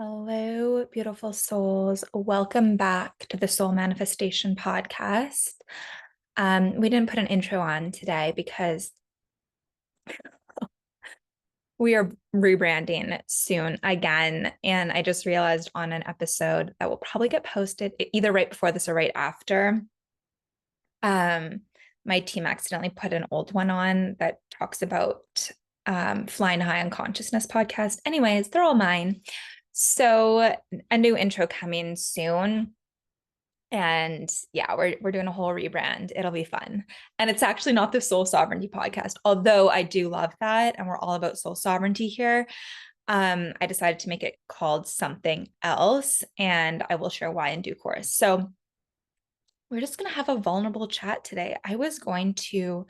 Hello, beautiful souls. Welcome back to the Soul Manifestation Podcast. We didn't put an intro on today because we are rebranding soon again. And I just realized on an episode that will probably get posted either right before this or right after. Um, my team accidentally put an old one on that talks about Flying High on Consciousness podcast. Anyways, they're all mine. So a new intro coming soon. And yeah, we're doing a whole rebrand. It'll be fun. And it's actually not the soul sovereignty podcast, although I do love that. And we're all about soul sovereignty here. I decided to make it called something else, and I will share why in due course. So we're just going to have a vulnerable chat today. I was going to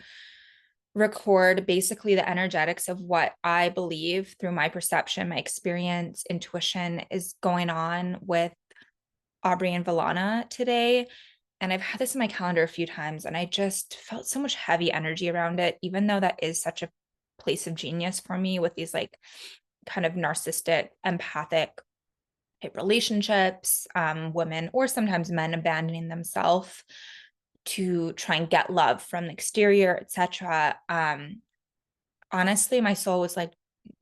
record basically the energetics of what I believe through my perception, my experience, intuition is going on with Aubrey and Valana today. And I've had this in my calendar a few times, and I just felt so much heavy energy around it, even though that is such a place of genius for me with these like kind of narcissistic, empathic type relationships, women or sometimes men abandoning themselves to try and get love from the exterior, etc. Honestly, my soul was like,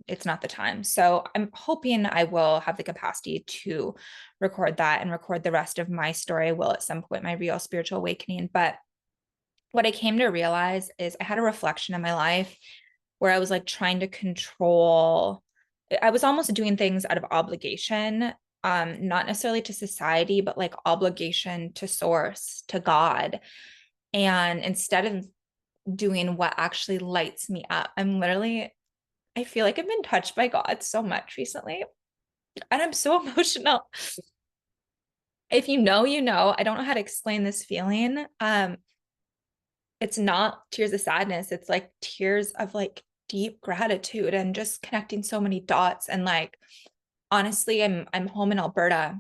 it's not the time. So I'm hoping I will have the capacity to record that and record the rest of my story. I will at some point, my real spiritual awakening. But what I came to realize is I had a reflection in my life where I was like trying to control. I was almost doing things out of obligation, not necessarily to society, but like obligation to source, to God. And instead of doing what actually lights me up, I feel like I've been touched by God so much recently. And I'm so emotional. If you know, you know. I don't know how to explain this feeling. It's not tears of sadness. It's like tears of like deep gratitude and just connecting so many dots. And like honestly, I'm home in Alberta.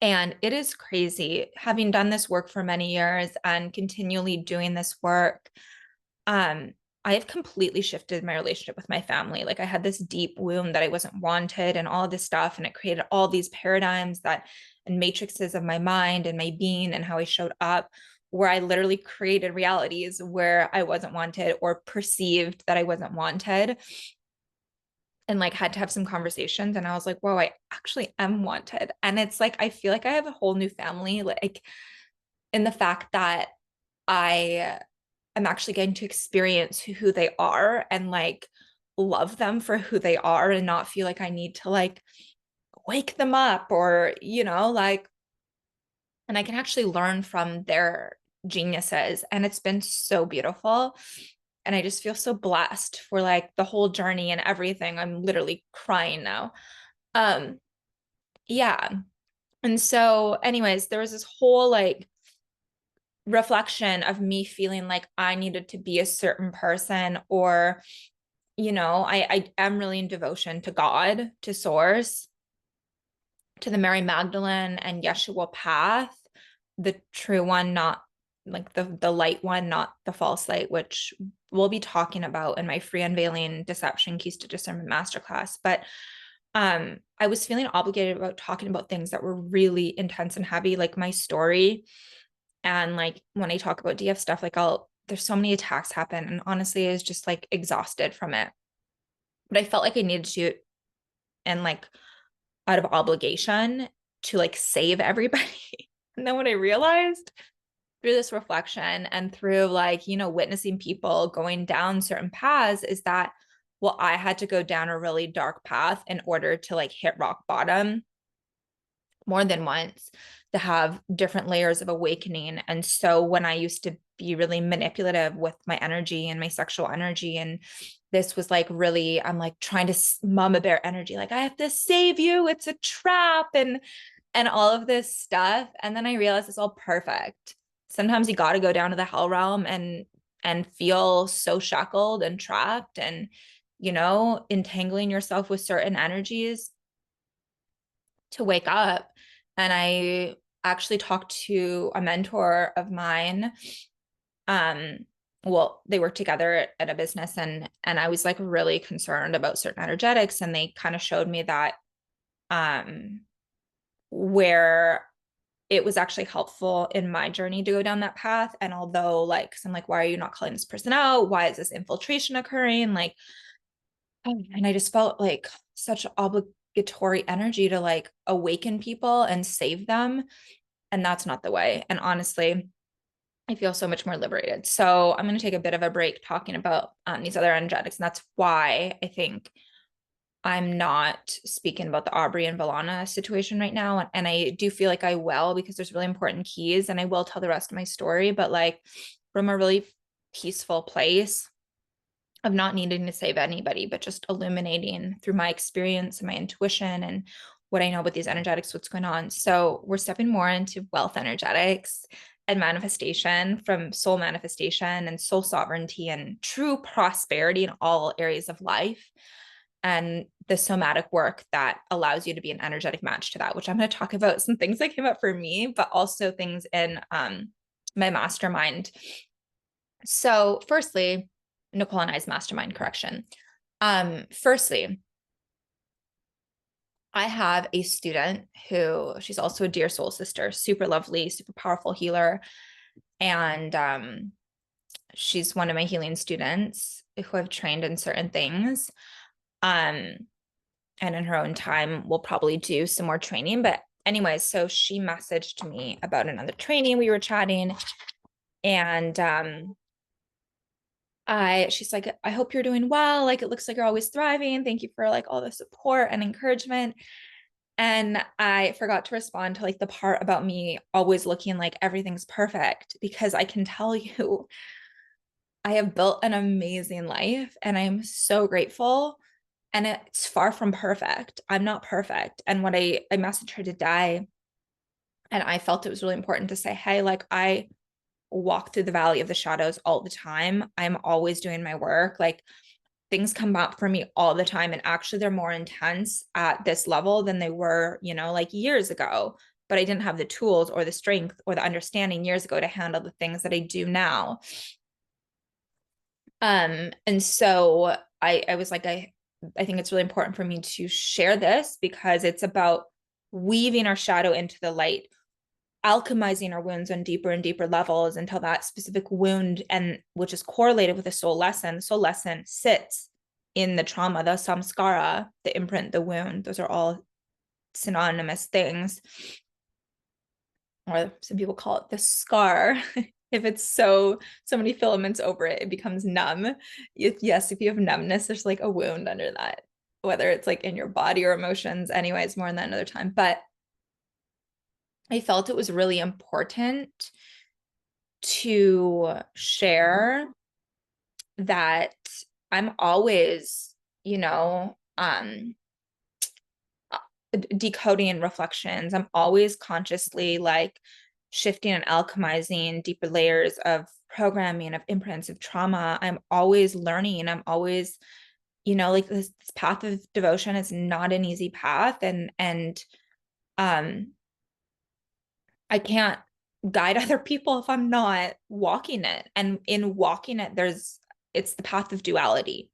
And it is crazy having done this work for many years and continually doing this work. I have completely shifted my relationship with my family. Like I had this deep wound that I wasn't wanted and all this stuff. And it created all these paradigms that and matrices of my mind and my being and how I showed up, where I literally created realities where I wasn't wanted or perceived that I wasn't wanted. And like had to have some conversations. And I was like, whoa, I actually am wanted. And it's like, I feel like I have a whole new family, like in the fact that I am actually getting to experience who they are and like love them for who they are and not feel like I need to like wake them up or, like, and I can actually learn from their geniuses. And it's been so beautiful. And I just feel so blessed for like the whole journey and everything. I'm literally crying now. Um, yeah. And so, anyways, there was this whole like reflection of me feeling like I needed to be a certain person or I am really in devotion to God, to source, to the Mary Magdalene and Yeshua path, the true one, not like the light one, not the false light, which we'll be talking about in my free unveiling deception keys to discernment masterclass. But I was feeling obligated about talking about things that were really intense and heavy, like my story. And like when I talk about DF stuff, like there's so many attacks happen. And honestly, I was just like exhausted from it. But I felt like I needed to, and like out of obligation to like save everybody. And then what I realized through this reflection and through like, witnessing people going down certain paths is that, well, I had to go down a really dark path in order to like hit rock bottom more than once to have different layers of awakening. And so when I used to be really manipulative with my energy and my sexual energy, and this was like really, I'm like trying to mama bear energy, like I have to save you, it's a trap, and all of this stuff. And then I realized it's all perfect. Sometimes you got to go down to the hell realm and feel so shackled and trapped and entangling yourself with certain energies to wake up. And I actually talked to a mentor of mine. Well, they work together at a business, and I was like really concerned about certain energetics, and they kind of showed me that where it was actually helpful in my journey to go down that path. And although like, cause I'm like, why are you not calling this person out? Why is this infiltration occurring? Like, and I just felt like such obligatory energy to like awaken people and save them. And that's not the way. And honestly, I feel so much more liberated. So I'm going to take a bit of a break talking about these other energetics. And that's why I think I'm not speaking about the Aubrey and Valana situation right now. And I do feel like I will, because there's really important keys, and I will tell the rest of my story, but like from a really peaceful place of not needing to save anybody, but just illuminating through my experience and my intuition and what I know about these energetics, what's going on. So we're stepping more into wealth energetics and manifestation, from soul manifestation and soul sovereignty and true prosperity in all areas of life, and the somatic work that allows you to be an energetic match to that, which I'm going to talk about some things that came up for me, but also things in my mastermind. So firstly, Nicole and I's mastermind, correction. Firstly, I have a student who, she's also a dear soul sister, super lovely, super powerful healer. And she's one of my healing students who I've trained in certain things. And in her own time, we'll probably do some more training. But anyway, so she messaged me about another training. We were chatting, and she's like, I hope you're doing well. Like, it looks like you're always thriving. Thank you for like all the support and encouragement. And I forgot to respond to like the part about me always looking like everything's perfect, because I can tell you, I have built an amazing life and I'm so grateful. And it's far from perfect. I'm not perfect. And what I messaged her today, and I felt it was really important to say, hey, like I walk through the valley of the shadows all the time. I'm always doing my work. Like things come up for me all the time. And actually they're more intense at this level than they were, you know, like years ago. But I didn't have the tools or the strength or the understanding years ago to handle the things that I do now. And so I was like, I think it's really important for me to share this, because it's about weaving our shadow into the light, alchemizing our wounds on deeper and deeper levels until that specific wound, and which is correlated with the soul lesson sits in the trauma, the samskara, the imprint, the wound. Those are all synonymous things, or some people call it the scar. If it's so many filaments over it, it becomes numb. Yes, if you have numbness, there's like a wound under that, whether it's like in your body or emotions. Anyways, more on that another time. But I felt it was really important to share that I'm always, you know, decoding reflections. I'm always consciously like shifting and alchemizing deeper layers of programming, of imprints, of trauma. I'm always learning. I'm always, you know, like this path of devotion is not an easy path. And I can't guide other people if I'm not walking it. And in walking it, it's the path of duality.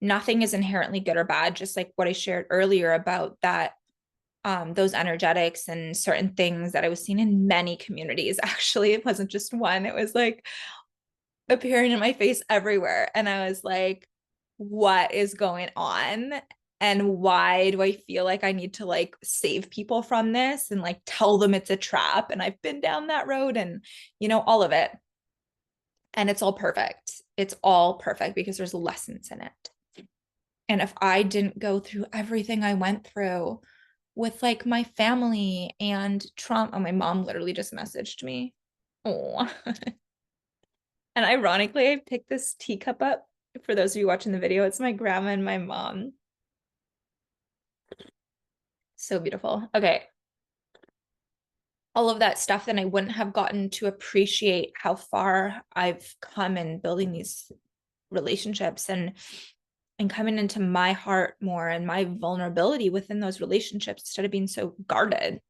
Nothing is inherently good or bad, just like what I shared earlier about that, those energetics and certain things that I was seeing in many communities. Actually, it wasn't just one, it was like appearing in my face everywhere. And I was like, what is going on? And why do I feel like I need to like save people from this and like tell them it's a trap? And I've been down that road, and, you know, all of it. And it's all perfect. It's all perfect because there's lessons in it. And if I didn't go through everything I went through with like my family and trauma, oh, my mom literally just messaged me. Oh, and ironically, I picked this teacup up. For those of you watching the video, it's my grandma and my mom. So beautiful. Okay. All of that stuff, then I wouldn't have gotten to appreciate how far I've come in building these relationships, and coming into my heart more and my vulnerability within those relationships instead of being so guarded.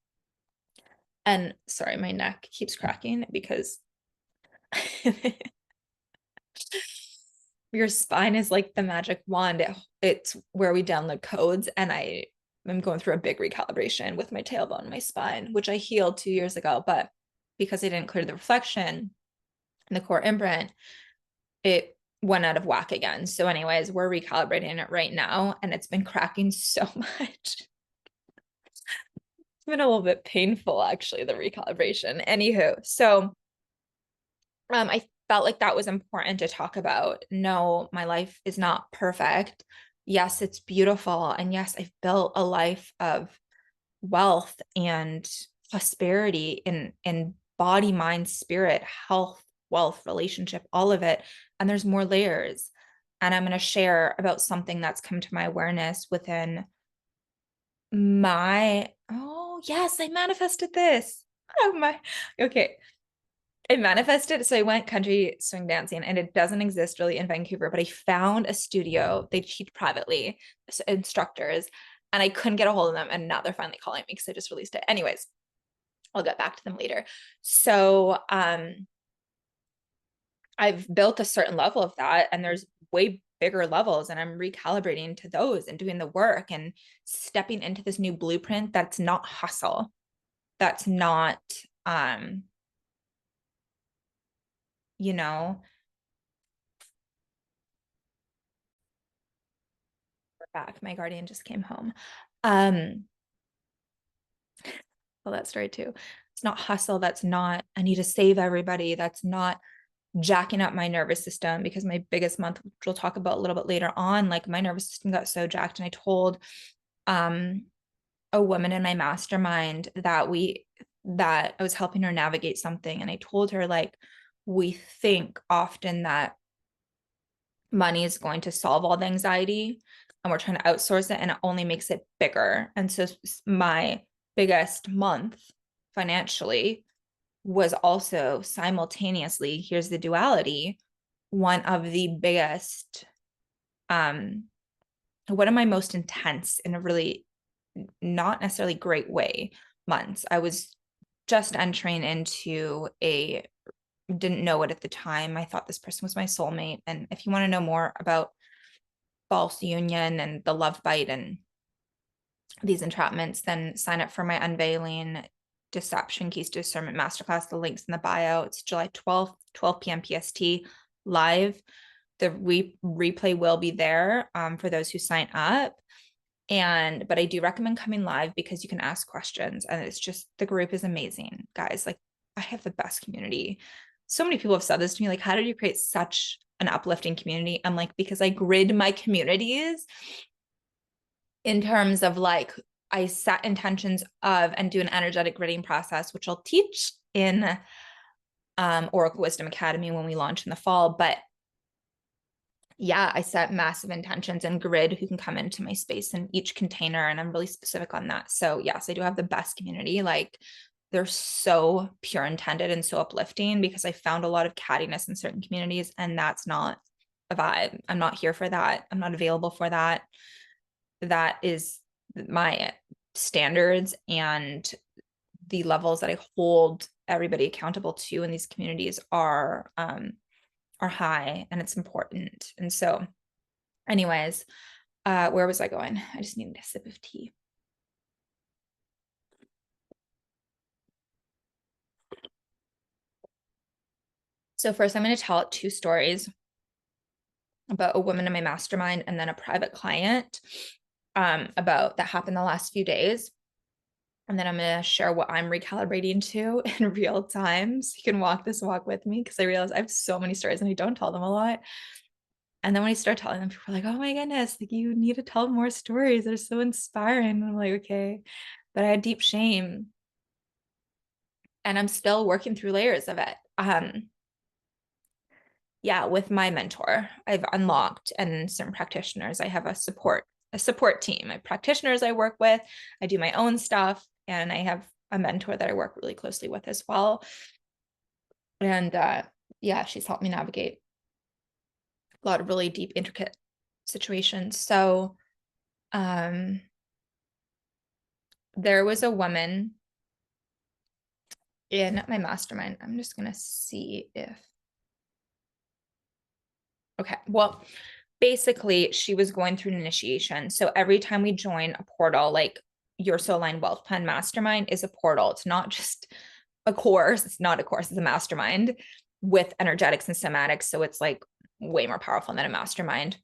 And sorry, my neck keeps cracking because your spine is like the magic wand. It's where we download codes, and I'm going through a big recalibration with my tailbone and my spine, which I healed 2 years ago, but because I didn't clear the reflection and the core imprint, it went out of whack again. So anyways, we're recalibrating it right now, and it's been cracking so much. It's been a little bit painful, actually, the recalibration. Anywho, so I felt like that was important to talk about. No, my life is not perfect. Yes, it's beautiful. And yes, I've built a life of wealth and prosperity in body, mind, spirit, health, wealth, relationship, all of it. And there's more layers. And I'm going to share about something that's come to my awareness within oh, yes, I manifested this. Oh my, okay. I manifested. So I went country swing dancing, and it doesn't exist really in Vancouver, but I found a studio. They teach privately, instructors, and I couldn't get a hold of them. And now they're finally calling me because I just released it. Anyways, I'll get back to them later. So I've built a certain level of that, and there's way bigger levels, and I'm recalibrating to those and doing the work and stepping into this new blueprint that's not hustle. That's not you know, we're back. My guardian just came home. Well, that story too. It's not hustle. That's not, I need to save everybody. That's not jacking up my nervous system, because my biggest month, which we'll talk about a little bit later on, like my nervous system got so jacked. And I told a woman in my mastermind that I was helping her navigate something. And I told her, like, we think often that money is going to solve all the anxiety, and we're trying to outsource it, and it only makes it bigger. And so my biggest month financially was also simultaneously, here's the duality, one of the biggest, one of my most intense, in a really not necessarily great way, months. I was just entering into didn't know it at the time. I thought this person was my soulmate. And if you want to know more about false union and the love bite and these entrapments, then sign up for my Unveiling Deception Keys to Discernment Masterclass. The link's in the bio. It's July 12th, 12 p.m. PST, live. The replay will be there for those who sign up. But I do recommend coming live because you can ask questions, and it's just, the group is amazing, guys. Like, I have the best community. So many people have said this to me, like, how did you create such an uplifting community? I'm like, because I grid my communities in terms of, like, I set intentions of and do an energetic gridding process, which I'll teach in Oracle Wisdom Academy when we launch in the fall. But yeah, I set massive intentions and grid who can come into my space in each container. And I'm really specific on that. So yes, I do have the best community. Like, they're so pure intended and so uplifting, because I found a lot of cattiness in certain communities, and that's not a vibe. I'm not here for that. I'm not available for that. That is my standards, and the levels that I hold everybody accountable to in these communities are high, and it's important. And so anyways, where was I going? I just needed a sip of tea. So first, I'm going to tell 2 stories about a woman in my mastermind and then a private client about that happened the last few days. And then I'm going to share what I'm recalibrating to in real time, so you can walk this walk with me, because I realize I have so many stories and I don't tell them a lot. And then when I start telling them, people are like, oh my goodness, like, you need to tell more stories. They're so inspiring. And I'm like, okay. But I had deep shame, and I'm still working through layers of it. Yeah, with my mentor, I've unlocked, and certain practitioners, I have a support team. My practitioners I work with, I do my own stuff, and I have a mentor that I work really closely with as well. And yeah, she's helped me navigate a lot of really deep, intricate situations. So there was a woman in my mastermind. I'm just gonna see if, okay, well, basically she was going through an initiation. So every time we join a portal, like your Soul Aligned Wealth Plan Mastermind is a portal. It's not just a course. It's not a course. It's a mastermind with energetics and somatics. So it's like way more powerful than a mastermind.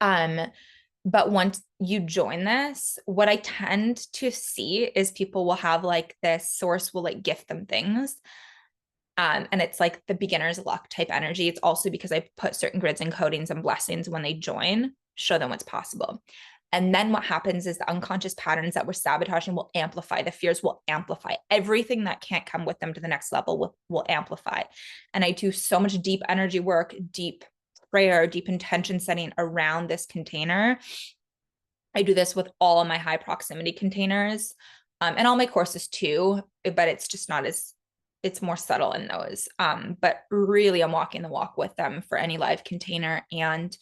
But once you join this, what I tend to see is people will have like this source will like gift them things. And it's like the beginner's luck type energy. It's also because I put certain grids and codings and blessings when they join, show them what's possible. And then what happens is the unconscious patterns that we're sabotaging will amplify. The fears will amplify. Everything that can't come with them to the next level will amplify. And I do so much deep energy work, deep prayer, deep intention setting around this container. I do this with all of my high proximity containers, and all my courses too, but it's just not as, it's more subtle in those. But really I'm walking the walk with them for any live container. And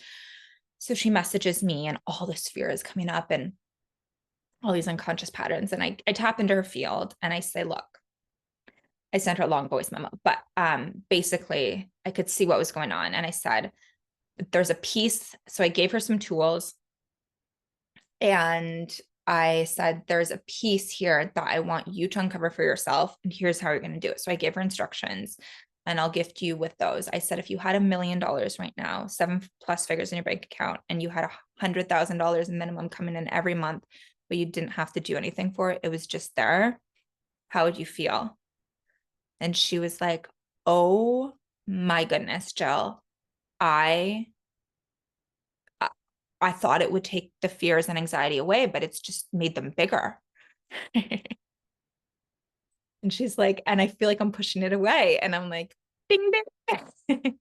so she messages me and all this fear is coming up and all these unconscious patterns. And I tap into her field and I say, look, I sent her a long voice memo, but basically I could see what was going on. And I said, there's a piece. So I gave her some tools and I said, there's a piece here that I want you to uncover for yourself. And here's how you're going to do it. So I gave her instructions and I'll gift you with those. I said, if you had $1 million right now, 7+ figures in your bank account, and you had $100,000 minimum coming in every month, but you didn't have to do anything for it, it was just there, how would you feel? And she was like, oh my goodness, Jill, I thought it would take the fears and anxiety away, but it's just made them bigger. And she's like, and I feel like I'm pushing it away. And I'm like, ding, ding.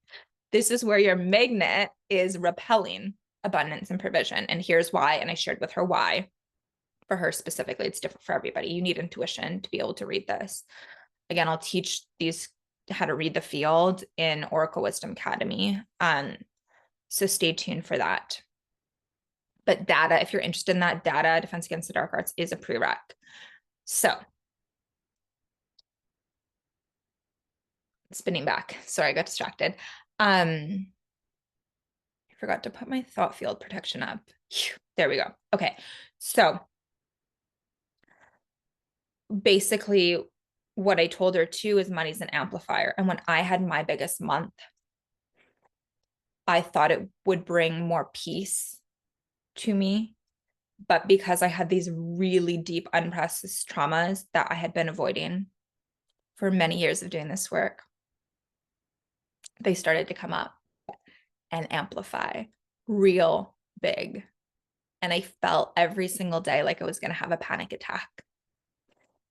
This is where your magnet is repelling abundance and provision. And here's why. And I shared with her why. For her specifically, it's different for everybody. You need intuition to be able to read this. Again, I'll teach these how to read the field in Oracle Wisdom Academy. So stay tuned for that. But data, if you're interested in that, data, Defense Against the Dark Arts is a prereq. So spinning back. Sorry, I got distracted. I forgot to put my thought field protection up. There we go. Okay. So basically what I told her too is money's an amplifier. And when I had my biggest month, I thought it would bring more peace to me. But because I had these really deep unprocessed traumas that I had been avoiding for many years of doing this work, they started to come up and amplify real big. And I felt every single day like I was going to have a panic attack.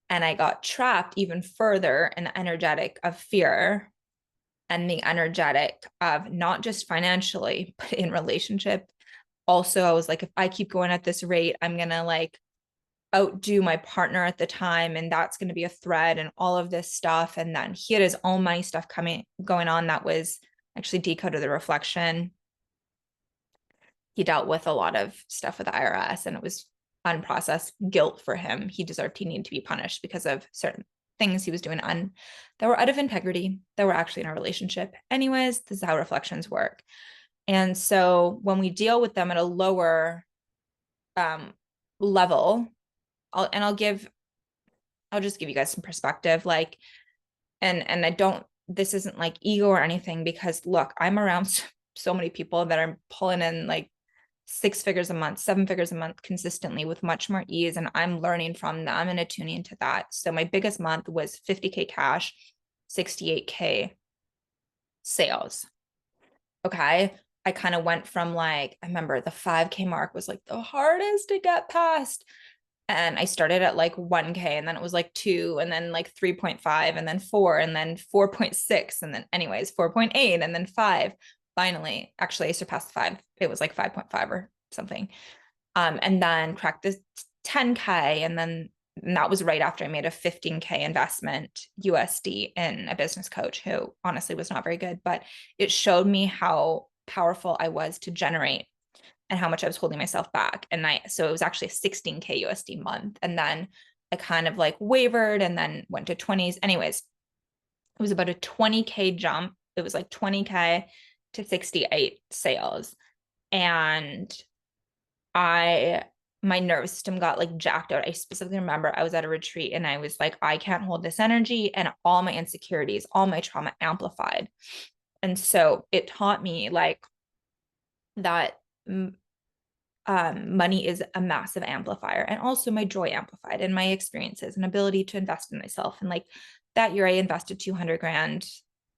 And I got trapped even further in the energetic of fear and the energetic of not just financially, but in relationship. Also, I was like, if I keep going at this rate, I'm going to like outdo my partner at the time. And that's going to be a threat and all of this stuff. And then he had his own money stuff going on that was actually decoded the reflection. He dealt with a lot of stuff with the IRS and it was unprocessed guilt for him. He needed to be punished because of certain things he was doing that were out of integrity, that were actually in a relationship. Anyways, this is how reflections work. And so when we deal with them at a lower level, I'll just give you guys some perspective. Like, and I don't, this isn't like ego or anything, because look, I'm around so many people that are pulling in like 6 figures a month, 7 figures a month consistently with much more ease. And I'm learning from them and attuning to that. So my biggest month was 50K cash, 68K sales. Okay. I kind of went from like, I remember the 5K mark was like the hardest to get past. And I started at like 1K and then it was like 2 and then like 3.5 and then 4 and then 4.6 and then anyways 4.8 and then 5. Finally, actually I surpassed 5. It was like 5.5 or something. And then cracked the 10K and that was right after I made a 15K investment USD in a business coach who honestly was not very good, but it showed me how powerful I was to generate and how much I was holding myself back. And so it was actually a 16K USD month. And then I kind of like wavered and then went to 20s. Anyways, it was about a 20K jump. It was like 20K to 68 sales. And my nervous system got like jacked out. I specifically remember I was at a retreat and I was like, I can't hold this energy, and all my insecurities, all my trauma amplified. And so it taught me like that money is a massive amplifier, and also my joy amplified, and my experiences and ability to invest in myself. And like that year I invested 200 grand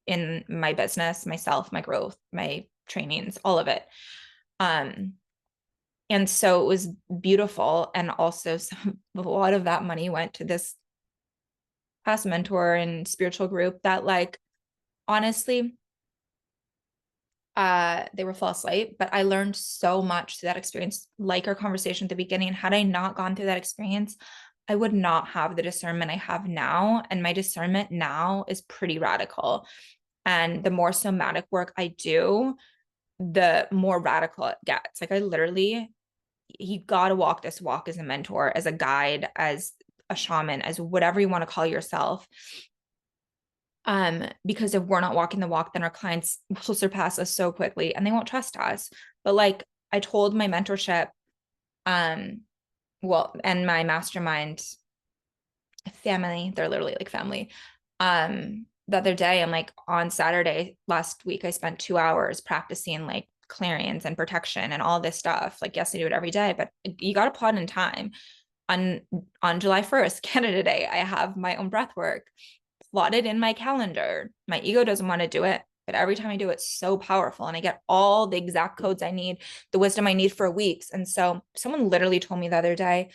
in my business, myself, my growth, my trainings, all of it. And so it was beautiful. And also a lot of that money went to this past mentor and spiritual group that, like, honestly, they were false light, but I learned so much through that experience. Like our conversation at the beginning, had I not gone through that experience, I would not have the discernment I have now. And my discernment now is pretty radical. And the more somatic work I do, the more radical it gets. Like, I literally, you got to walk this walk as a mentor, as a guide, as a shaman, as whatever you want to call yourself. Because if we're not walking the walk, then our clients will surpass us so quickly and they won't trust us. But like I told my mentorship, well, and my mastermind family, they're literally like family. The other day, I'm like, on Saturday last week, I spent 2 hours practicing like clearings and protection and all this stuff. Like, yes, I do it every day, but you got to plot in time. On July 1st, Canada Day, I have my own breath work plotted in my calendar. My ego doesn't want to do it, but every time I do it, it's so powerful. And I get all the exact codes I need, the wisdom I need for weeks. And so someone literally told me the other day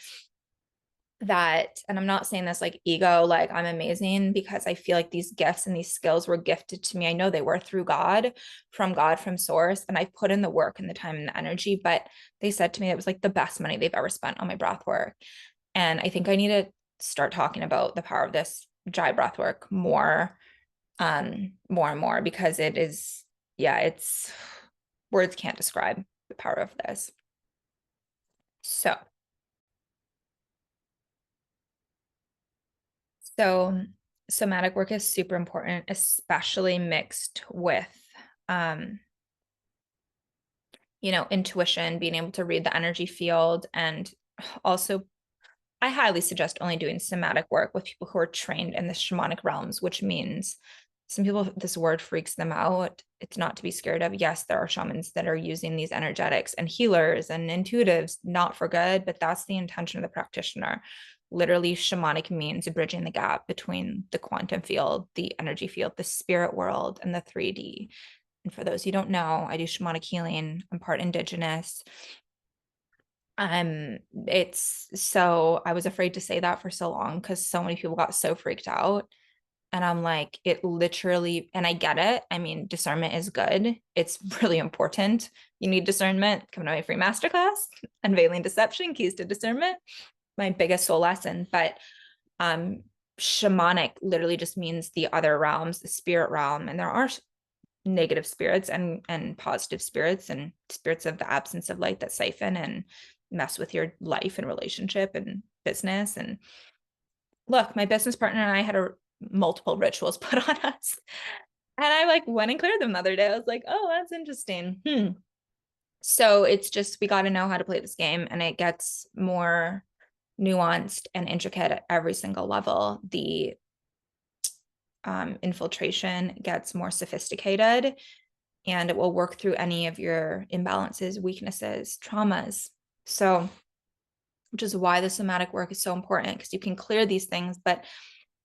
that, and I'm not saying this like ego, like I'm amazing, because I feel like these gifts and these skills were gifted to me. I know they were through God, from source. And I put in the work and the time and the energy, but they said to me it was like the best money they've ever spent on my breath work. And I think I need to start talking about the power of this dry breath work more and more, because it is, yeah, it's, words can't describe the power of this. So somatic work is super important, especially mixed with intuition, being able to read the energy field. And also, I highly suggest only doing somatic work with people who are trained in the shamanic realms, which means some people, this word freaks them out. It's not to be scared of. Yes, there are shamans that are using these energetics and healers and intuitives, not for good, but that's the intention of the practitioner. Literally, shamanic means bridging the gap between the quantum field, the energy field, the spirit world, and the 3D. And for those who don't know, I do shamanic healing. I'm part indigenous. It's so, I was afraid to say that for so long because so many people got so freaked out. And I'm like, it literally, and I get it. I mean, discernment is good. It's really important. You need discernment. Come to my free masterclass, Unveiling Deception, Keys to Discernment, my biggest soul lesson. But shamanic literally just means the other realms, the spirit realm. And there are negative spirits and positive spirits, and spirits of the absence of light that siphon and mess with your life and relationship and business. And look, my business partner and I had multiple rituals put on us, and I like went and cleared them the other day. I was like, oh, that's interesting. So it's just, we got to know how to play this game, and it gets more nuanced and intricate at every single level. The infiltration gets more sophisticated, and it will work through any of your imbalances, weaknesses, traumas. So, which is why the somatic work is so important, because you can clear these things. But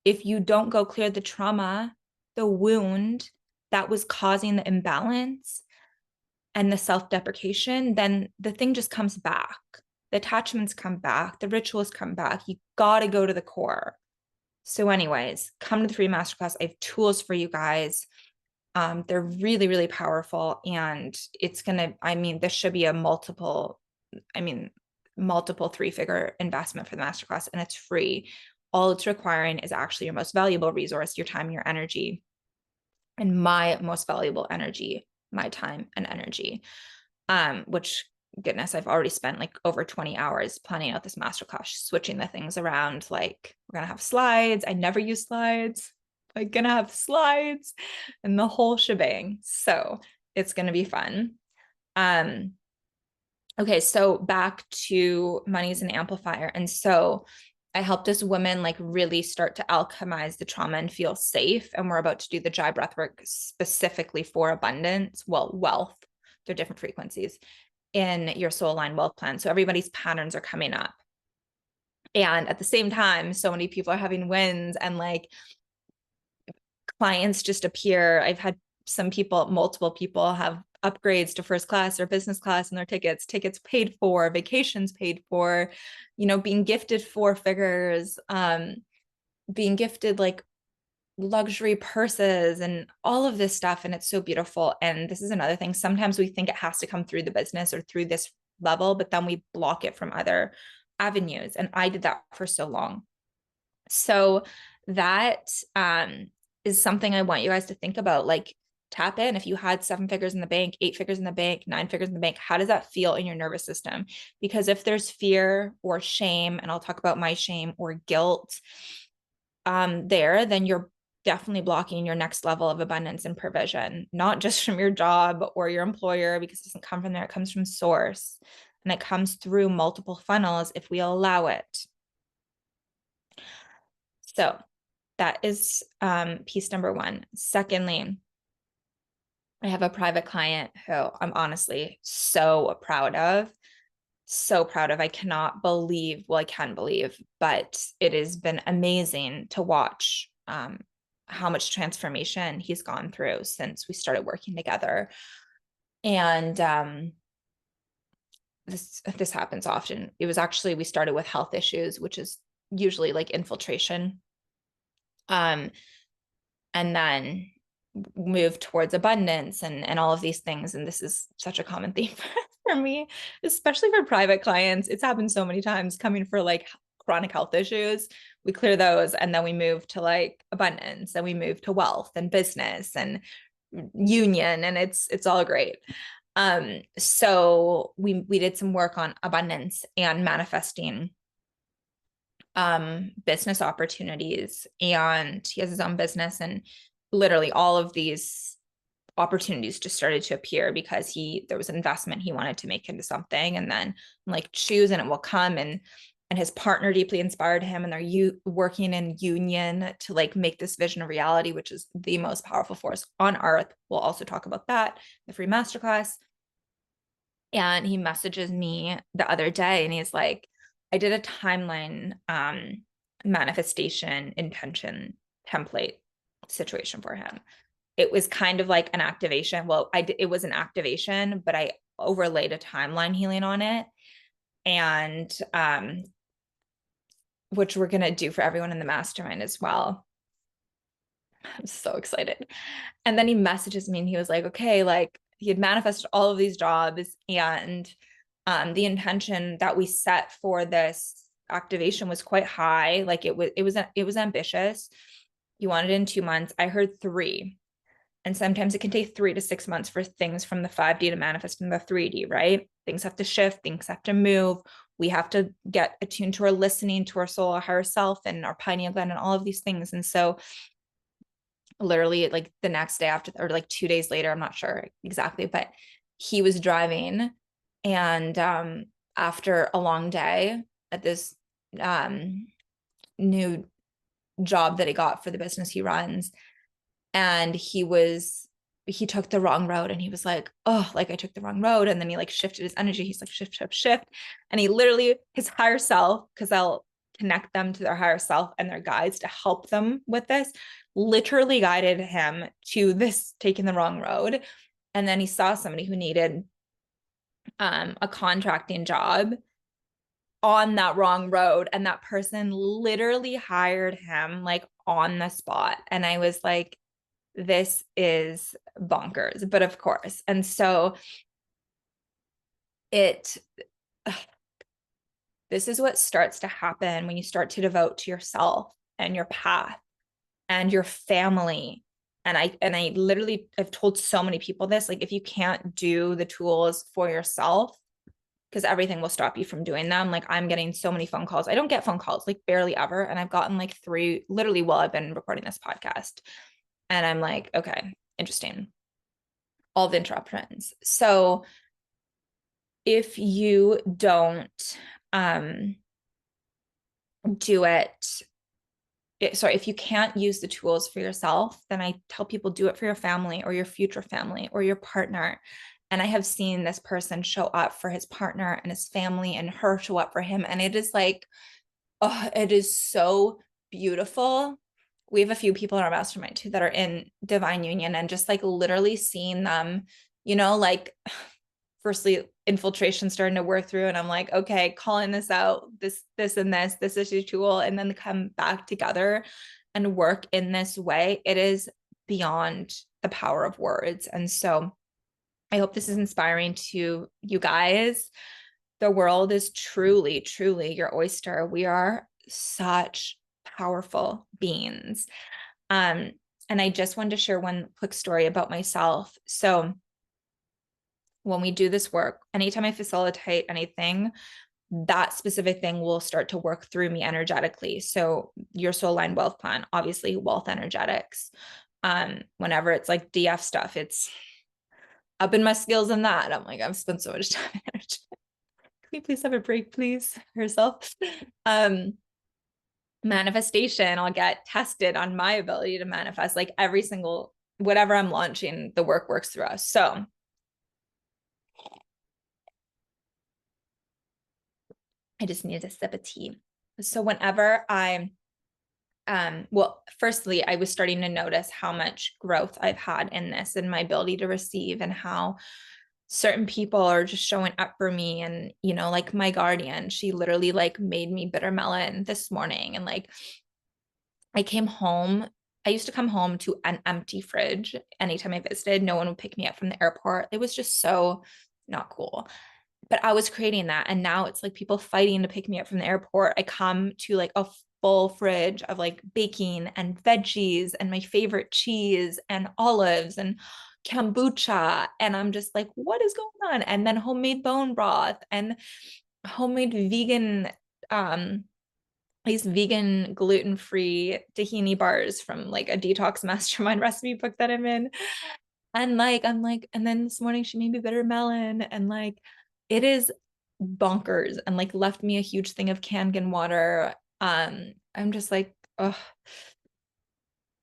if you don't go clear the trauma, the wound that was causing the imbalance and the self-deprecation, then the thing just comes back. The attachments come back, the rituals come back. You got to go to the core. So anyways, come to the free masterclass. I have tools for you guys. They're really, really powerful. And it's going to, I mean, this should be a multiple 3-figure investment for the masterclass, and it's free. All it's requiring is actually your most valuable resource, your time, your energy, and my most valuable energy, my time and energy, which, goodness, I've already spent like over 20 hours planning out this masterclass, switching the things around. Like, we're going to have slides. I never use slides. Like, going to have slides and the whole shebang. So It's going to be fun. Okay, so back to money as an amplifier. And so I helped this woman like really start to alchemize the trauma and feel safe. And we're about to do the Jai breath work specifically for abundance, well, wealth. They're different frequencies in your soul aligned wealth plan. So everybody's patterns are coming up. And at the same time, so many people are having wins and like clients just appear. I've had some people, multiple people have upgrades to first class or business class in their tickets paid for, vacations paid for, being gifted 4 figures, being gifted like luxury purses and all of this stuff. And it's so beautiful. And this is another thing. Sometimes we think it has to come through the business or through this level, but then we block it from other avenues. And I did that for so long. So that is something I want you guys to think about. Like, tap in. If you had 7 figures in the bank, 8 figures in the bank, 9 figures in the bank, how does that feel in your nervous system? Because if there's fear or shame, and I'll talk about my shame or guilt there, then you're definitely blocking your next level of abundance and provision, not just from your job or your employer, because it doesn't come from there. It comes from source, and it comes through multiple funnels if we allow it. So that is piece number 1. Secondly, I have a private client who I'm honestly so proud of. So proud of. I cannot believe, well, I can believe, but it has been amazing to watch how much transformation he's gone through since we started working together. And this happens often. It was actually, we started with health issues, which is usually like infiltration. And then move towards abundance and all of these things. And this is such a common theme for me, especially for private clients. It's happened so many times coming for like chronic health issues. We clear those and then we move to like abundance, and we move to wealth and business and union, and it's all great. So we did some work on abundance and manifesting business opportunities, and he has his own business, and literally all of these opportunities just started to appear because there was an investment he wanted to make into something, and then like choose and it will come. And his partner deeply inspired him, and they're working in union to like make this vision a reality, which is the most powerful force on earth. We'll also talk about that, the free masterclass. And he messages me the other day and he's like, I did a timeline manifestation intention template situation for him. It was kind of like an activation. Well, it was an activation, but I overlaid a timeline healing on it. And which we're going to do for everyone in the mastermind as well. I'm so excited. And then he messages me and he was like, okay, like he had manifested all of these jobs, and the intention that we set for this activation was quite high. Like it was ambitious. He wanted it in 2 months. I heard 3. And sometimes it can take 3 to 6 months for things from the 5D to manifest in the 3D, right? Things have to shift, things have to move. We have to get attuned to our listening, to our soul, our higher self, and our pineal gland, and all of these things. And so literally like the next day after, or like 2 days later, I'm not sure exactly, but he was driving, and after a long day at this new job that he got for the business he runs, and he took the wrong road, and he was like, oh, like I took the wrong road. And then he like shifted his energy. He's like, shift. And he literally, his higher self, because I'll connect them to their higher self and their guides to help them with this, literally guided him to this taking the wrong road. And then he saw somebody who needed a contracting job on that wrong road, and that person literally hired him like on the spot. And I was like, this is bonkers, but of course. And so this is what starts to happen when you start to devote to yourself and your path and your family. And I literally have told so many people this, like, if you can't do the tools for yourself, because everything will stop you from doing them. Like, I'm getting so many phone calls. I don't get phone calls like barely ever. And I've gotten like 3 literally while I've been recording this podcast. And I'm like, okay, interesting. all the interruptions. So if you don't do it, sorry, if you can't use the tools for yourself, then I tell people do it for your family or your future family or your partner. And I have seen this person show up for his partner and his family, and her show up for him. And it is like, oh, it is so beautiful. We have a few people in our mastermind too that are in divine union, and just like literally seeing them, like firstly infiltration starting to work through, and I'm like, okay, calling this out, this and this is your tool, and then come back together and work in this way. It is beyond the power of words. And so I hope this is inspiring to you guys. The world is truly, truly your oyster. We are such powerful beings. And I just wanted to share one quick story about myself. So when we do this work, anytime I facilitate anything, that specific thing will start to work through me energetically. So your soul line wealth plan, obviously wealth energetics. Whenever it's like DF stuff, it's up in my skills in that. I'm like, I've spent so much time and energy. Can we please have a break, please, herself? Manifestation, I'll get tested on my ability to manifest, like every single, whatever I'm launching, the work works through us. So I just needed a sip of tea. So whenever well, firstly, I was starting to notice how much growth I've had in this and my ability to receive, and how certain people are just showing up for me. And, like my guardian, she literally like made me bitter melon this morning. And like, I came home. I used to come home to an empty fridge anytime I visited. No one would pick me up from the airport. It was just so not cool. But I was creating that. And now it's like people fighting to pick me up from the airport. I come to like a full fridge of like baking and veggies and my favorite cheese and olives and kombucha. And I'm just like, what is going on? And then homemade bone broth and homemade vegan, these vegan gluten-free tahini bars from like a detox mastermind recipe book that I'm in. And like, I'm like, and then this morning she made me bitter melon, and like, it is bonkers, and like left me a huge thing of Kangen water. I'm just like, oh.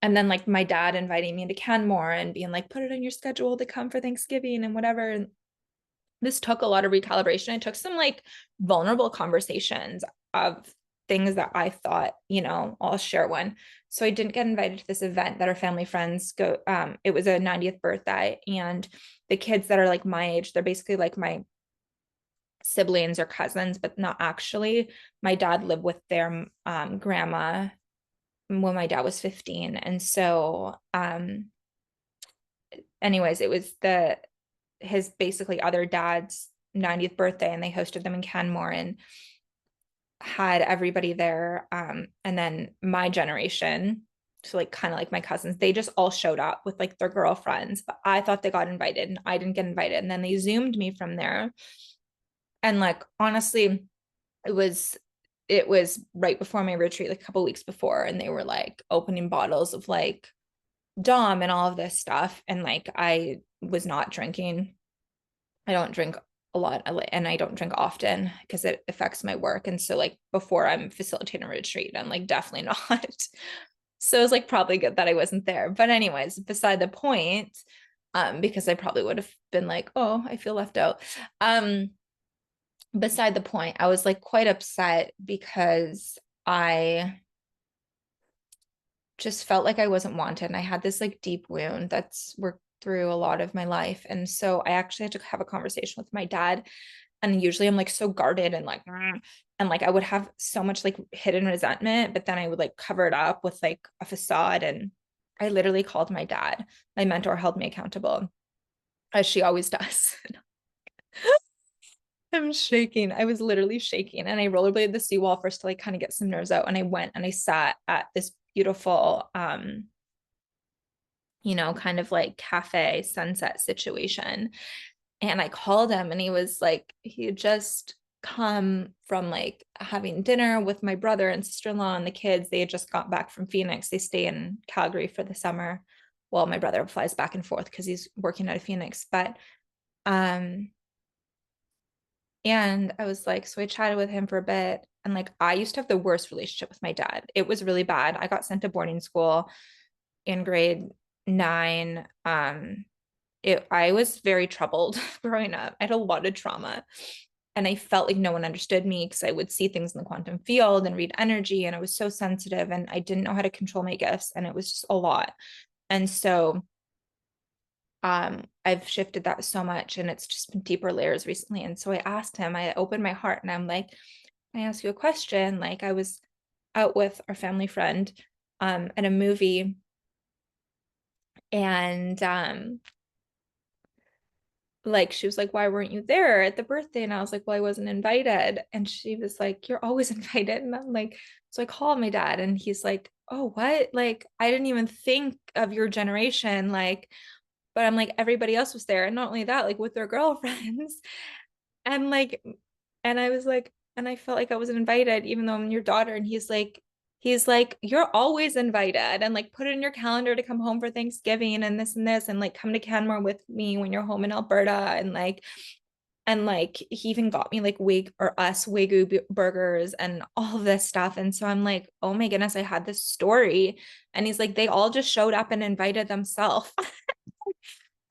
And then like my dad inviting me into Canmore and being like, put it on your schedule to come for Thanksgiving and whatever. And this took a lot of recalibration. It took some like vulnerable conversations of things that I thought, I'll share one. So I didn't get invited to this event that our family friends go. It was a 90th birthday, and the kids that are like my age, they're basically like my siblings or cousins, but not actually. My dad lived with their grandma when my dad was 15. And so anyways, it was his basically other dad's 90th birthday, and they hosted them in Canmore and had everybody there. And then my generation, so like kind of like my cousins, they just all showed up with like their girlfriends, but I thought they got invited and I didn't get invited. And then they zoomed me from there. And like honestly, it was right before my retreat, like a couple weeks before, and they were like opening bottles of like Dom and all of this stuff. And like I was not drinking. I don't drink a lot, and I don't drink often because it affects my work. And so like before I'm facilitating a retreat, I'm like definitely not. So it was like probably good that I wasn't there. But anyways, beside the point, because I probably would have been like, oh, I feel left out. Beside the point, I was like quite upset because I just felt like I wasn't wanted. And I had this like deep wound that's worked through a lot of my life. And so I actually had to have a conversation with my dad. And usually I'm like so guarded and like, and like I would have so much like hidden resentment, but then I would like cover it up with like a facade. And I literally called my dad. My mentor held me accountable, as she always does. I'm shaking. I was literally shaking, and I rollerbladed the seawall first to like kind of get some nerves out. And I went and I sat at this beautiful, kind of like cafe sunset situation. And I called him, and he had just come from like having dinner with my brother and sister-in-law and the kids. They had just got back from Phoenix. They stay in Calgary for the summer. well, my brother flies back and forth because he's working out of Phoenix. But um and I was like, so I chatted with him for a bit. And like, I used to have the worst relationship with my dad. It was really bad. I got sent to boarding school in grade 9. I was very troubled growing up. I had a lot of trauma. And I felt like no one understood me because I would see things in the quantum field and read energy. And I was so sensitive and I didn't know how to control my gifts. And it was just a lot. And so I've shifted that so much and it's just been deeper layers recently. And so I asked him, I opened my heart and I'm like, I ask you a question. Like I was out with our family friend at a movie and like she was like, why weren't you there at the birthday? And I was like, well, I wasn't invited. And she was like, you're always invited. And I'm like, so I called my dad and he's like, oh, what? Like, I didn't even think of your generation. Like, but I'm like, everybody else was there. And not only that, like with their girlfriends. And like, and I was like, and I felt like I wasn't invited, even though I'm your daughter. And he's like, you're always invited and like put it in your calendar to come home for Thanksgiving and this and like come to Canmore with me when you're home in Alberta. And like he even got me like Wagyu burgers and all of this stuff. And so I'm like, oh my goodness, I had this story. And he's like, they all just showed up and invited themselves.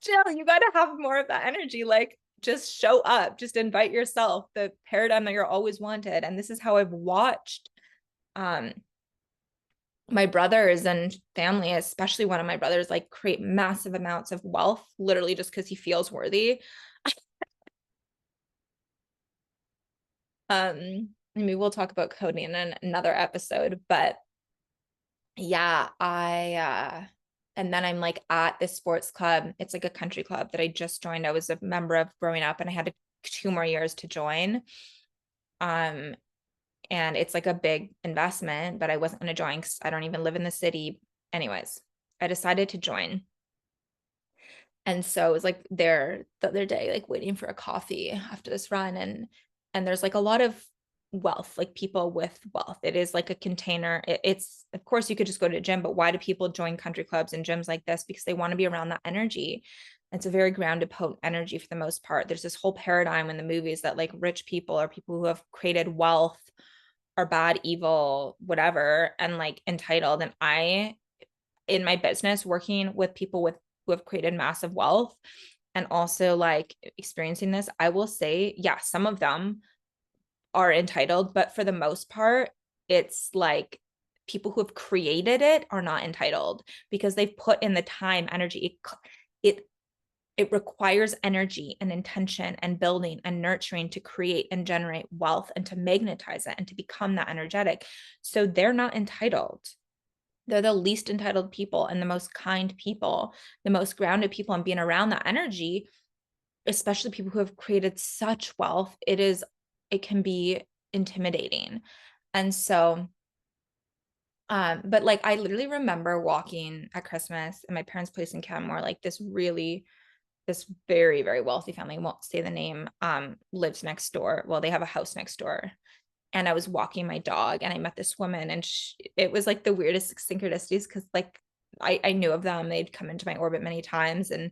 Jill, you got to have more of that energy. Like, just show up, just invite yourself, the paradigm that you're always wanted. And this is how I've watched um, my brothers and family, especially one of my brothers, like create massive amounts of wealth, literally just because he feels worthy. Maybe we'll talk about coding in another episode, but yeah, and then I'm like at this sports club. It's like a country club that I just joined. I was a member of growing up and I had 2 more years to join. Um, and it's like a big investment, but I wasn't going to join because I don't even live in the city. Anyways, I decided to join. And so it was like there the other day, like waiting for a coffee after this run. And there's like a lot of wealth, like people with wealth. It is like a container. It's of course you could just go to a gym, but why do people join country clubs and gyms like this? Because they want to be around that energy. It's a very grounded, potent energy for the most part. There's this whole paradigm in the movies that like rich people or people who have created wealth are bad, evil, whatever, and like entitled. And I, in my business, working with people with who have created massive wealth and also like experiencing this, I will say, yeah, some of them are entitled, but for the most part, it's like people who have created it are not entitled because they've put in the time, energy. It it requires energy and intention and building and nurturing to create and generate wealth and to magnetize it and to become that energetic. So they're not entitled. They're the least entitled people and the most kind people, the most grounded people, and being around that energy, especially people who have created such wealth, it can be intimidating. And so, but like I literally remember walking at Christmas in my parents' place in Canmore, like this very, very wealthy family, I won't say the name, lives next door. Well, they have a house next door. And I was walking my dog and I met this woman and it was like the weirdest synchronicities because like I knew of them. They'd come into my orbit many times and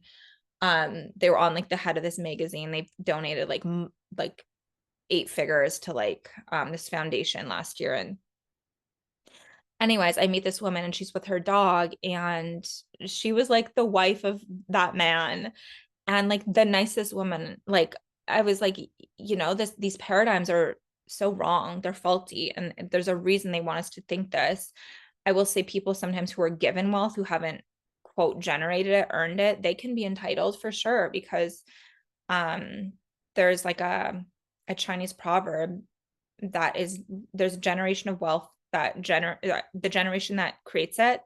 they were on like the head of this magazine. They donated like 8 figures to like this foundation last year. And anyways, I meet this woman and she's with her dog and she was like the wife of that man and like the nicest woman. Like I was like, these paradigms are so wrong, they're faulty, and there's a reason they want us to think this. I will say people sometimes who are given wealth who haven't quote generated it, earned it, they can be entitled for sure because um there's like a Chinese proverb that is there's a generation of wealth that the generation that creates it,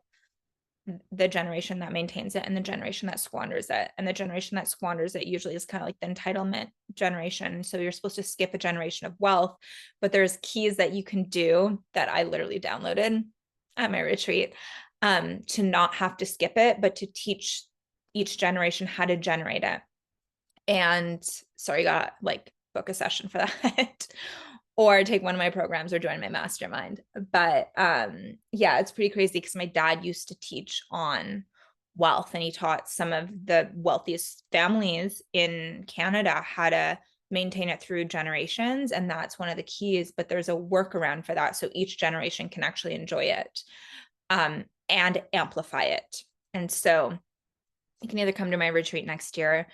the generation that maintains it, and the generation that squanders it. And the generation that squanders it usually is kind of like the entitlement generation. So you're supposed to skip a generation of wealth, but there's keys that you can do that I literally downloaded at my retreat to not have to skip it, but to teach each generation how to generate it. And sorry, you got like book a session for that. Or take one of my programs or join my mastermind. But yeah, it's pretty crazy because my dad used to teach on wealth, and he taught some of the wealthiest families in Canada how to maintain it through generations. And that's one of the keys, but there's a workaround for that. So each generation can actually enjoy it, and amplify it. And so you can either come to my retreat next year,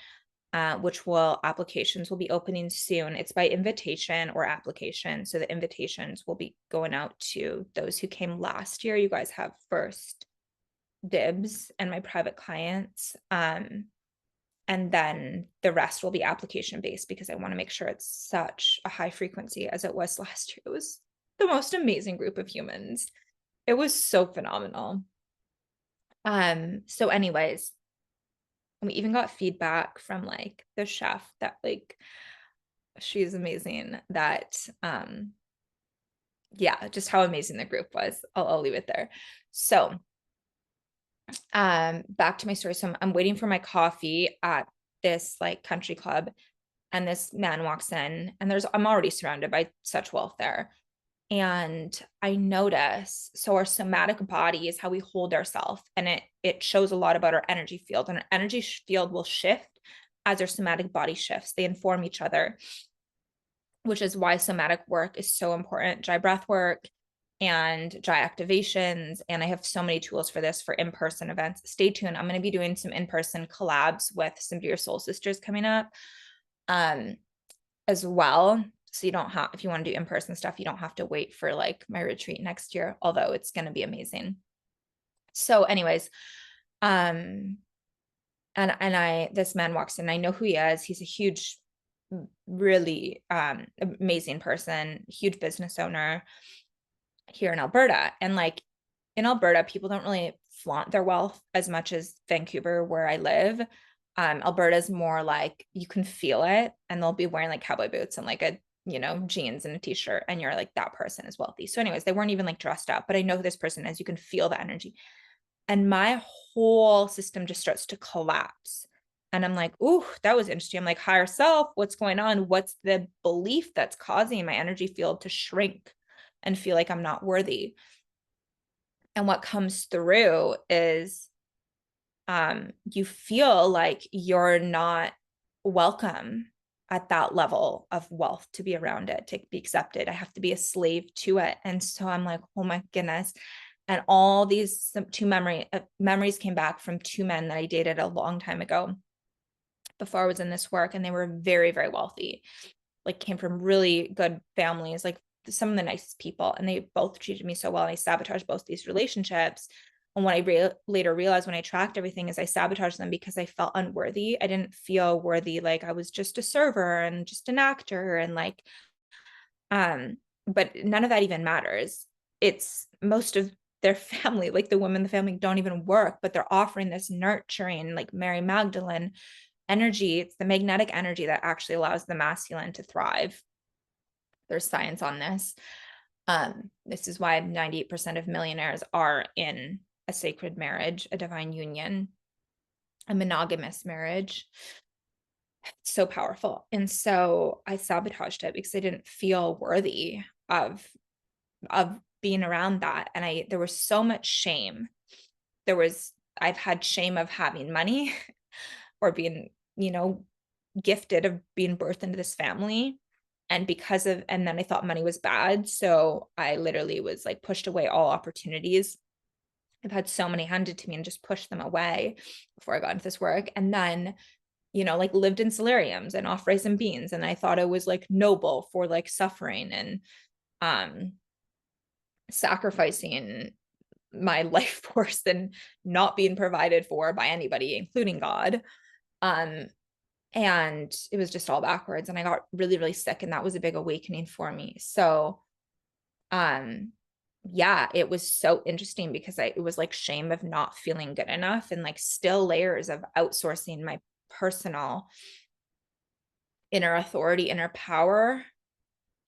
applications will be opening soon. It's by invitation or application. So the invitations will be going out to those who came last year. You guys have first dibs, and my private clients. And then the rest will be application based, because I want to make sure it's such a high frequency as it was last year. It was the most amazing group of humans. It was so phenomenal. So anyways, we even got feedback from like the chef that like she's amazing, that yeah, just how amazing the group was. I'll leave it there. So back to my story. So I'm waiting for my coffee at this like country club, and this man walks in, and I'm already surrounded by such wealth there. And I notice, so our somatic body is how we hold ourselves, and it shows a lot about our energy field, and our energy field will shift as our somatic body shifts. They inform each other, which is why somatic work is so important. Dry breath work and dry activations. And I have so many tools for this for in-person events. Stay tuned. I'm going to be doing some in-person collabs with some Dear Soul Sisters coming up as well. So you don't have, if you want to do in-person stuff, you don't have to wait for like my retreat next year, although it's going to be amazing. So anyways, this man walks in, I know who he is. He's a huge, really amazing person, huge business owner here in Alberta. And like in Alberta, people don't really flaunt their wealth as much as Vancouver, where I live. Alberta's more like you can feel it, and they'll be wearing like cowboy boots and like a, jeans and a t-shirt, and you're like, that person is wealthy. So anyways, they weren't even like dressed up, but I know who this person is. You can feel the energy. And my whole system just starts to collapse. And I'm like, ooh, that was interesting. I'm like, higher self, what's going on? What's the belief that's causing my energy field to shrink and feel like I'm not worthy? And what comes through is you feel like you're not welcome at that level of wealth to be around it, to be accepted. I have to be a slave to it. And so I'm like, oh my goodness. And all these memories came back from two men that I dated a long time ago before I was in this work. And they were very, very wealthy, like came from really good families, like some of the nicest people. And they both treated me so well. And I sabotaged both these relationships. And what I later realized when I tracked everything is I sabotaged them because I felt unworthy. I didn't feel worthy. Like I was just a server and just an actor, and like, but none of that even matters. It's most of their family, like the women in the family don't even work, but they're offering this nurturing, like Mary Magdalene energy. It's the magnetic energy that actually allows the masculine to thrive. There's science on this. This is why 98% of millionaires are in a sacred marriage, a divine union, a monogamous marriage. It's so powerful. And so I sabotaged it because I didn't feel worthy of being around that. And there was so much shame. I've had shame of having money or being, gifted, of being birthed into this family. And then I thought money was bad. So I literally was like pushed away all opportunities. I've had so many handed to me and just pushed them away before I got into this work. And then, like lived in solariums and off rice and beans. And I thought it was like noble for like suffering and sacrificing my life force and not being provided for by anybody, including God. And it was just all backwards. And I got really, really sick. And that was a big awakening for me. So, yeah, it was so interesting because it was like shame of not feeling good enough, and like still layers of outsourcing my personal inner authority, inner power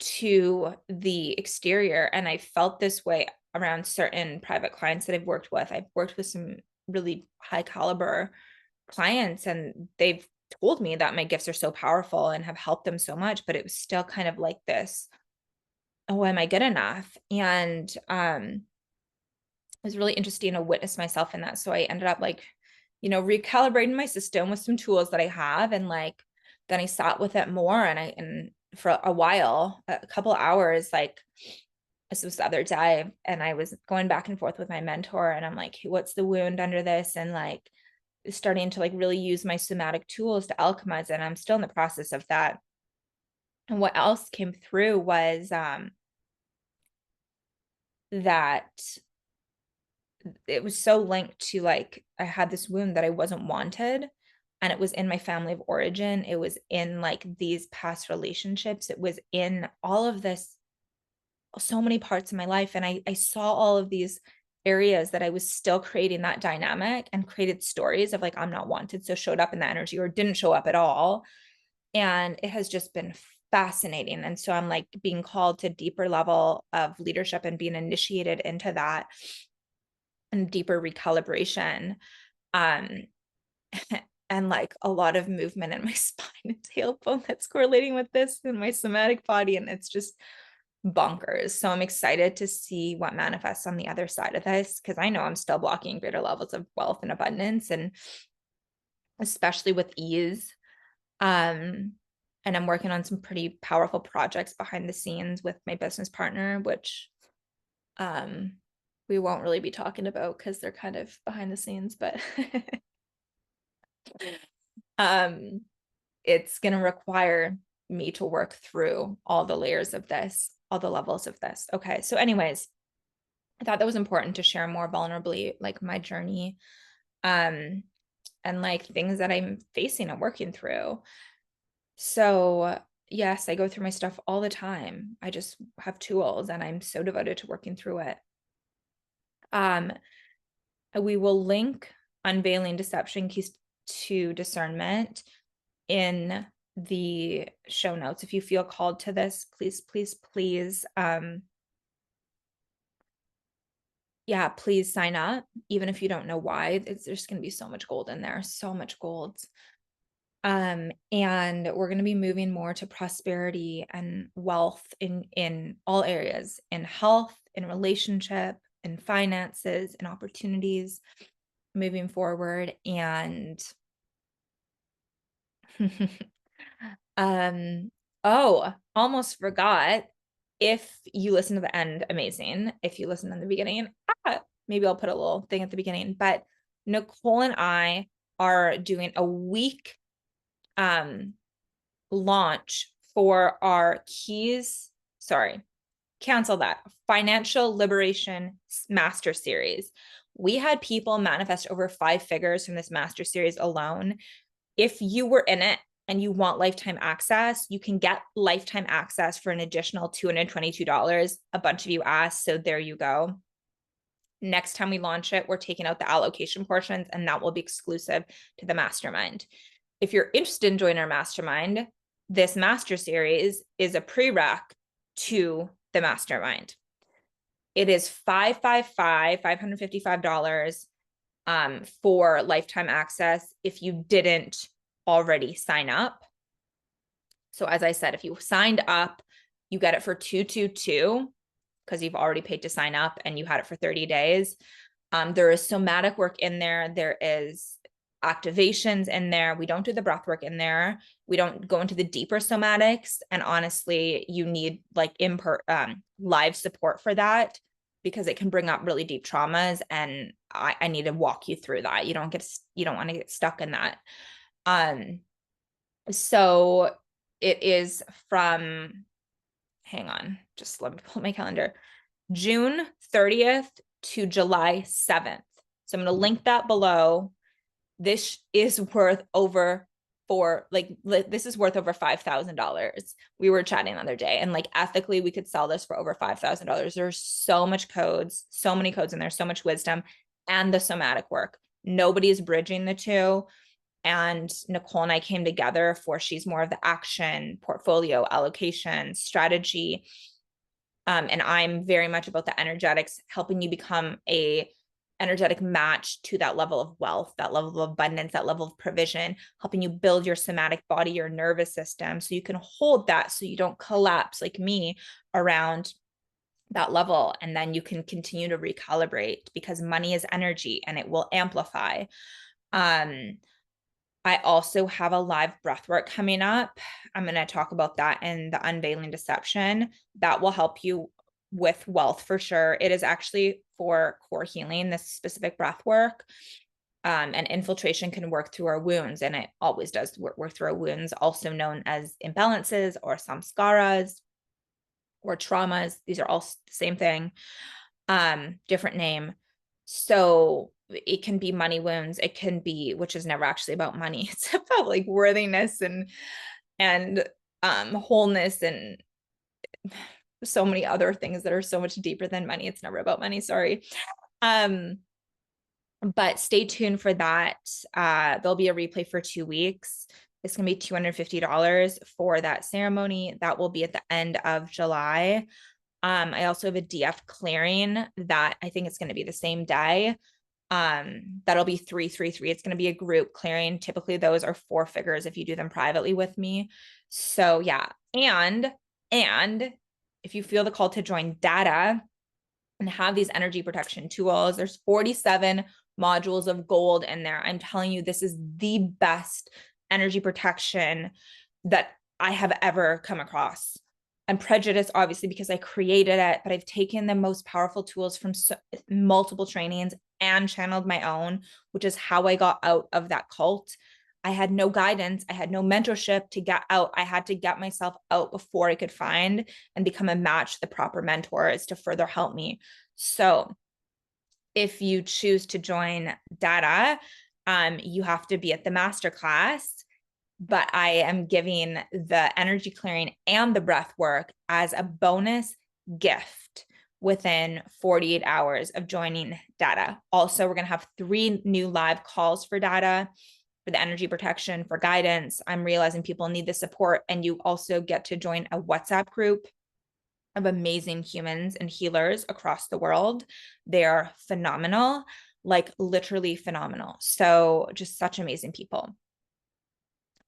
to the exterior. And I felt this way around certain private clients that I've worked with. I've worked with some really high caliber clients, and they've told me that my gifts are so powerful and have helped them so much, but it was still kind of like this, oh, am I good enough? And it was really interesting to witness myself in that. So I ended up like recalibrating my system with some tools that I have. And like, then I sat with it more and for a while, a couple hours, like this was the other day, and I was going back and forth with my mentor, and I'm like, hey, what's the wound under this? And like starting to like really use my somatic tools to alchemize it. And I'm still in the process of that. And what else came through was that it was so linked to like I had this wound that I wasn't wanted, and it was in my family of origin. It was in like these past relationships. It was in all of this, so many parts of my life. And I saw all of these areas that I was still creating that dynamic and created stories of like, I'm not wanted. So showed up in that energy or didn't show up at all. And it has just been fascinating. And so I'm like being called to deeper level of leadership and being initiated into that and deeper recalibration. Um, and like a lot of movement in my spine and tailbone that's correlating with this in my somatic body. And it's just bonkers. So I'm excited to see what manifests on the other side of this, because I know I'm still blocking greater levels of wealth and abundance, and especially with ease. And I'm working on some pretty powerful projects behind the scenes with my business partner, which we won't really be talking about because they're kind of behind the scenes, but it's going to require me to work through all the layers of this, all the levels of this. Okay. So anyways, I thought that was important to share more vulnerably, like my journey, and like things that I'm facing and working through. So yes, I go through my stuff all the time. I just have tools and I'm so devoted to working through it. We will link unveiling deception keys to discernment in the show notes. If you feel called to this, please, please, please, please sign up, even if you don't know why. There's going to be so much gold in there, so much gold. And we're going to be moving more to prosperity and wealth in all areas, in health, in relationship, in finances, in opportunities moving forward. And almost forgot. If you listen to the end, amazing. If you listen in the beginning, maybe I'll put a little thing at the beginning. But Nicole and I are doing a week launch for our cancel that, Financial Liberation Master Series. We had people manifest over 5 figures from this master series alone. If you were in it and you want lifetime access, you can get lifetime access for an additional $222. A bunch of you asked, so there you go. Next time we launch it, we're taking out the allocation portions, and that will be exclusive to the mastermind. If you're interested in joining our mastermind, this master series is a prereq to the mastermind. It is $555 for lifetime access if you didn't already sign up. So as I said, if you signed up, you get it for $222 because you've already paid to sign up and you had it for 30 days. There is somatic work in there. There is activations in there. We don't do the breath work in there. We don't go into the deeper somatics. And honestly, you need like live support for that, because it can bring up really deep traumas. And I need to walk you through that. You don't want to get stuck in that. So it is from, hang on, just let me pull my calendar, June 30th to July 7th. So I'm going to link that below. This is worth over $5,000. We were chatting the other day, and like ethically, we could sell this for over $5,000. There's so much codes, so many codes in there, so much wisdom, and the somatic work. Nobody is bridging the two. And Nicole and I came together she's more of the action, portfolio, allocation, strategy. And I'm very much about the energetics, helping you become a energetic match to that level of wealth, that level of abundance, that level of provision, helping you build your somatic body, your nervous system, so you can hold that so you don't collapse like me around that level. And then you can continue to recalibrate, because money is energy and it will amplify. Um, I also have a live breathwork coming up. I'm going to talk about that in the Unveiling Deception. That will help you with wealth for sure. It is actually for core healing, this specific breathwork. And infiltration can work through our wounds, and it always does work through our wounds, also known as imbalances or samskaras or traumas. These are all the same thing, different name. So it can be money wounds. It can be, which is never actually about money. It's about like worthiness and wholeness and so many other things that are so much deeper than money. It's never about money. Sorry. But stay tuned for that. There'll be a replay for 2 weeks. It's going to be $250 for that ceremony. That will be at the end of July. I also have a DF clearing that I think it's going to be the same day. That'll be 333. It's going to be a group clearing. Typically those are 4 figures if you do them privately with me. So yeah. And if you feel the call to join data and have these energy protection tools, there's 47 modules of gold in there. I'm telling you, this is the best energy protection that I have ever come across. I'm prejudiced, obviously, because I created it, but I've taken the most powerful tools from multiple trainings and channeled my own, which is how I got out of that cult. I had no guidance. I had no mentorship to get out. I had to get myself out before I could find and become a match to the proper mentors to further help me. So if you choose to join data, you have to be at the masterclass, but I am giving the energy clearing and the breath work as a bonus gift within 48 hours of joining data. Also, we're going to have 3 new live calls for data, for the energy protection, for guidance. I'm realizing people need the support, and you also get to join a WhatsApp group of amazing humans and healers across the world. They are phenomenal, like literally phenomenal. So just such amazing people.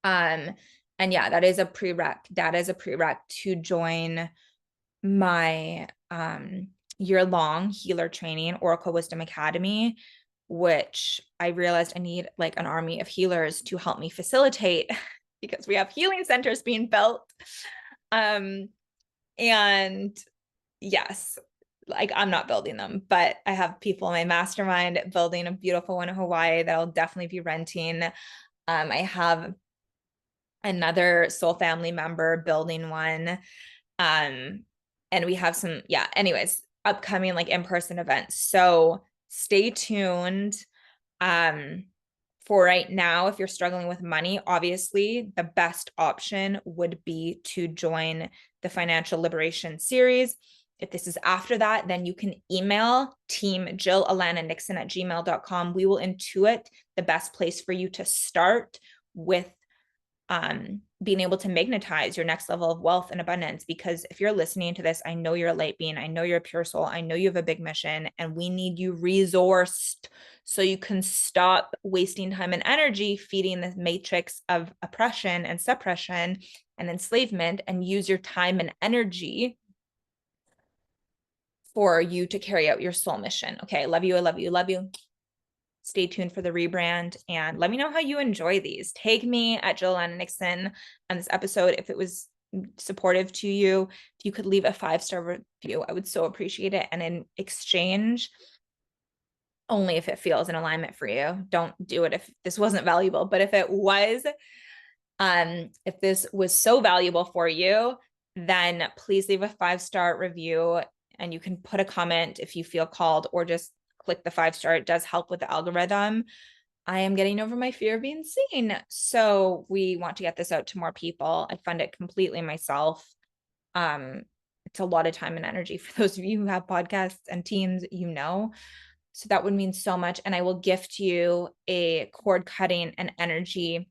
And yeah, that is a prereq. That is a prereq to join my year-long healer training, Oracle Wisdom Academy, which I realized I need like an army of healers to help me facilitate because we have healing centers being built. And yes, like I'm not building them, but I have people in my mastermind building a beautiful one in Hawaii that I'll definitely be renting. I have another soul family member building one. And we have some, yeah, anyways, upcoming like in-person events. So stay tuned. For right now, if you're struggling with money, obviously the best option would be to join the Financial Liberation Series. If this is after that, then you can email team JillAlanaNixon@gmail.com. We will intuit the best place for you to start with being able to magnetize your next level of wealth and abundance. Because if you're listening to this, I know you're a light being, I know you're a pure soul, I know you have a big mission, and we need you resourced so you can stop wasting time and energy feeding the matrix of oppression and suppression and enslavement, and use your time and energy for you to carry out your soul mission. Okay, I love you, I love you, love you. Stay tuned for the rebrand, and let me know how you enjoy these. Tag me at Jill Alana Nixon on this episode if it was supportive to you. If you could leave a 5-star review, I would so appreciate it. And in exchange, only if it feels in alignment for you. Don't do it if this wasn't valuable, but if it was, if this was so valuable for you, then please leave a 5-star review, and you can put a comment if you feel called, or just click the 5-star. It does help with the algorithm. I am getting over my fear of being seen. So we want to get this out to more people. I fund it completely myself. It's a lot of time and energy for those of you who have podcasts and teams, you know. So that would mean so much. And I will gift you a cord cutting and energy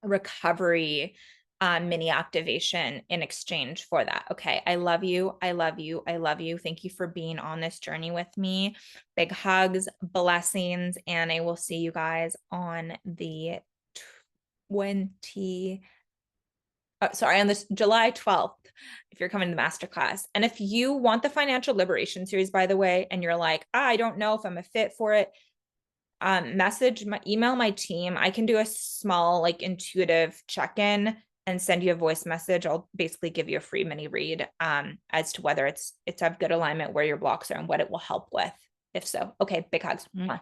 recovery mini activation in exchange for that. Okay. I love you. I love you. I love you. Thank you for being on this journey with me. Big hugs, blessings, and I will see you guys on the on this July 12th, if you're coming to the masterclass. And if you want the Financial Liberation Series, by the way, and you're like, I don't know if I'm a fit for it, email my team. I can do a small, like, intuitive check-in and send you a voice message. I'll basically give you a free mini read as to whether it's of good alignment, where your blocks are, and what it will help with. If so, okay, big hugs. Mwah.